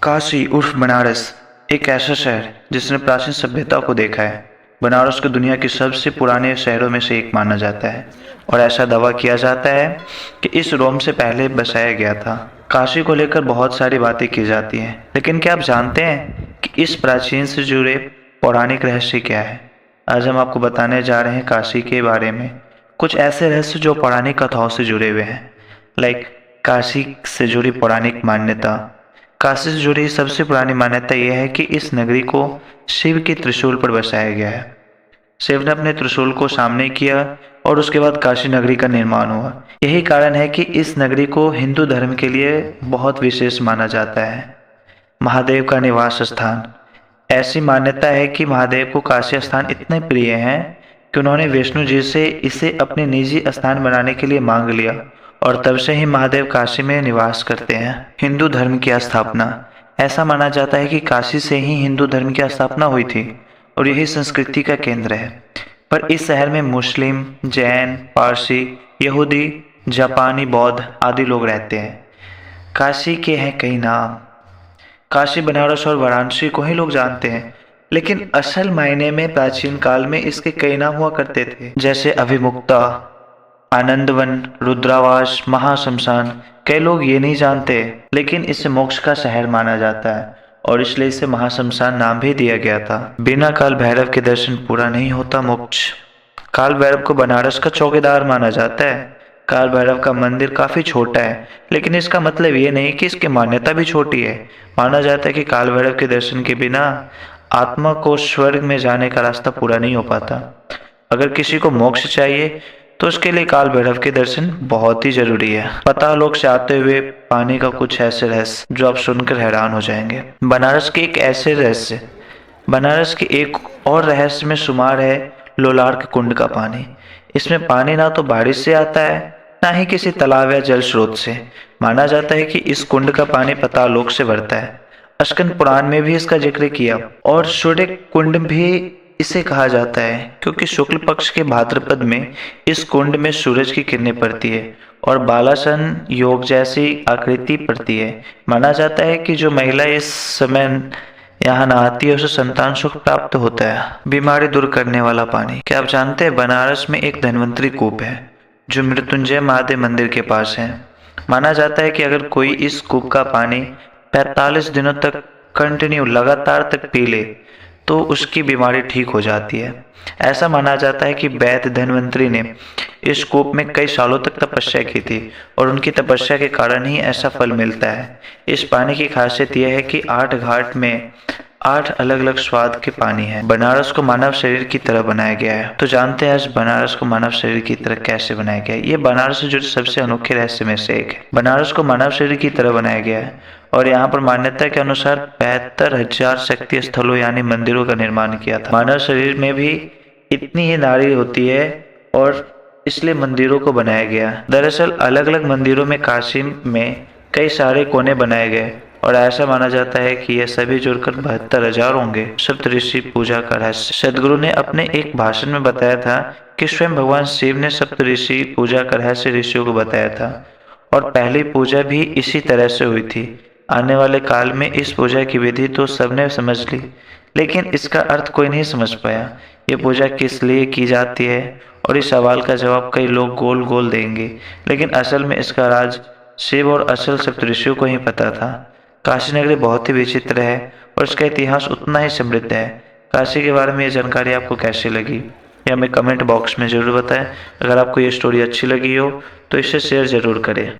काशी उर्फ बनारस एक ऐसा शहर जिसने प्राचीन सभ्यता को देखा है। बनारस को दुनिया के सबसे पुराने शहरों में से एक माना जाता है और ऐसा दावा किया जाता है कि इस रोम से पहले बसाया गया था। काशी को लेकर बहुत सारी बातें की जाती हैं, लेकिन क्या आप जानते हैं कि इस प्राचीन से जुड़े पौराणिक रहस्य क्या है? आज हम आपको बताने जा रहे हैं काशी के बारे में कुछ ऐसे रहस्य जो पौराणिक कथाओं से जुड़े हुए हैं। काशी से जुड़ी पौराणिक मान्यता। काशी से जुड़ी सबसे पुरानी मान्यता यह है कि इस नगरी को शिव के त्रिशूल पर बसाया गया है। शिव ने अपने त्रिशूल को सामने किया और उसके बाद काशी नगरी का निर्माण हुआ। यही कारण है कि इस नगरी को हिंदू धर्म के लिए बहुत विशेष माना जाता है। महादेव का निवास स्थान। ऐसी मान्यता है कि महादेव को काशी स्थान इतने प्रिय हैं कि उन्होंने विष्णु जी से इसे अपने निजी स्थान बनाने के लिए मांग लिया और तब से ही महादेव काशी में निवास करते हैं। हिंदू धर्म की स्थापना। ऐसा माना जाता है कि काशी से ही हिंदू धर्म की स्थापना हुई थी और यही संस्कृति का केंद्र है। पर इस शहर में मुस्लिम, जैन, पारसी, यहूदी, जापानी, बौद्ध आदि लोग रहते हैं। काशी के हैं कई नाम। काशी, बनारस और वाराणसी को ही लोग जानते हैं, लेकिन असल मायने में प्राचीन काल में इसके कई नाम हुआ करते थे, जैसे अभिमुक्ता, आनंदवन, रुद्रावास, महाशमशान। कई लोग ये नहीं जानते, लेकिन इसे मोक्ष का शहर माना जाता है और इसलिए इसे महाशमशान नाम भी दिया गया था। बिना काल भैरव के दर्शन पूरा नहीं होता मोक्ष। काल भैरव को बनारस का चौकीदार माना जाता है। काल भैरव का मंदिर काफी छोटा है, लेकिन इसका मतलब ये नहीं कि इसकी मान्यता भी छोटी है। माना जाता है कि काल भैरव के दर्शन के बिना आत्मा को स्वर्ग में जाने का रास्ता पूरा नहीं हो पाता। अगर किसी को मोक्ष चाहिए तो उसके लिए काल भैरव के दर्शन बहुत ही जरूरी है। पाताल लोक से आते हुए पानी का कुछ ऐसे रहस्य जो आप सुनकर हैरान हो जाएंगे। बनारस के एक और रहस्य में शुमार है लोलार्क कुंड का पानी। इसमें पानी ना तो बारिश से आता है, ना ही किसी तालाब या जल स्रोत से। माना जाता है कि इस कुंड का पानी पाताल लोक से भरता है। स्कंद पुराण में भी इसका जिक्र किया और सूर्य कुंड भी इसे कहा जाता है क्योंकि शुक्ल पक्ष के भाद्रपद में इस कुंड में सूरज की किरणें पड़ती है और बालासन योग जैसी आकृति पड़ती है। माना जाता है कि जो महिला इस समय यहाँ नहाती है उसे संतान सुख प्राप्त होता है। बीमारी दूर करने वाला पानी। क्या आप जानते हैं बनारस में एक धन्वंतरी कूप है जो मृत्युंजय महादेव मंदिर के पास है। माना जाता है कि अगर कोई इस कूप का पानी 45 दिनों तक कंटिन्यू लगातार तक पी ले तो उसकी बीमारी ठीक हो जाती है। ऐसा माना जाता है कि वैद्य धन्वंतरी ने इस कूप में कई सालों तक तपस्या की थी और उनकी तपस्या के कारण ही ऐसा फल मिलता है। इस पानी की खासियत यह है कि 8 घाट में 8 अलग अलग स्वाद के पानी है। बनारस को मानव शरीर की तरह बनाया गया है। तो जानते हैं आज बनारस को मानव शरीर की तरह कैसे बनाया गया है? ये बनारस से जुड़े सबसे अनोखे रहस्य में से एक है। बनारस को मानव शरीर की तरह बनाया गया है और यहाँ पर मान्यता के अनुसार 72,000 शक्ति स्थलों यानी मंदिरों का निर्माण किया था। मानव शरीर में भी इतनी ही नाड़ी होती है और इसलिए मंदिरों को बनाया गया। दरअसल अलग अलग मंदिरों में काशी में कई सारे कोने बनाए गए और ऐसा माना जाता है कि यह सभी जुड़कर 72,000 होंगे। सप्तऋषि पूजा का रहस्य। सदगुरु ने अपने एक भाषण में बताया था कि स्वयं भगवान शिव ने सप्तऋषि पूजा का रहस्य ऋषियों को बताया था और पहली पूजा भी इसी तरह से हुई थी। आने वाले काल में इस पूजा की विधि तो सबने समझ ली, लेकिन इसका अर्थ कोई नहीं समझ पाया। ये पूजा किस लिए की जाती है और इस सवाल का जवाब कई लोग गोल गोल देंगे, लेकिन असल में इसका राज शिव और असल सप्तऋषियों को ही पता था। काशी नगरी बहुत ही विचित्र है और इसका इतिहास उतना ही समृद्ध है। काशी के बारे में ये जानकारी आपको कैसी लगी या हमें कमेंट बॉक्स में जरूर बताएं। अगर आपको ये स्टोरी अच्छी लगी हो तो इसे शेयर जरूर करें।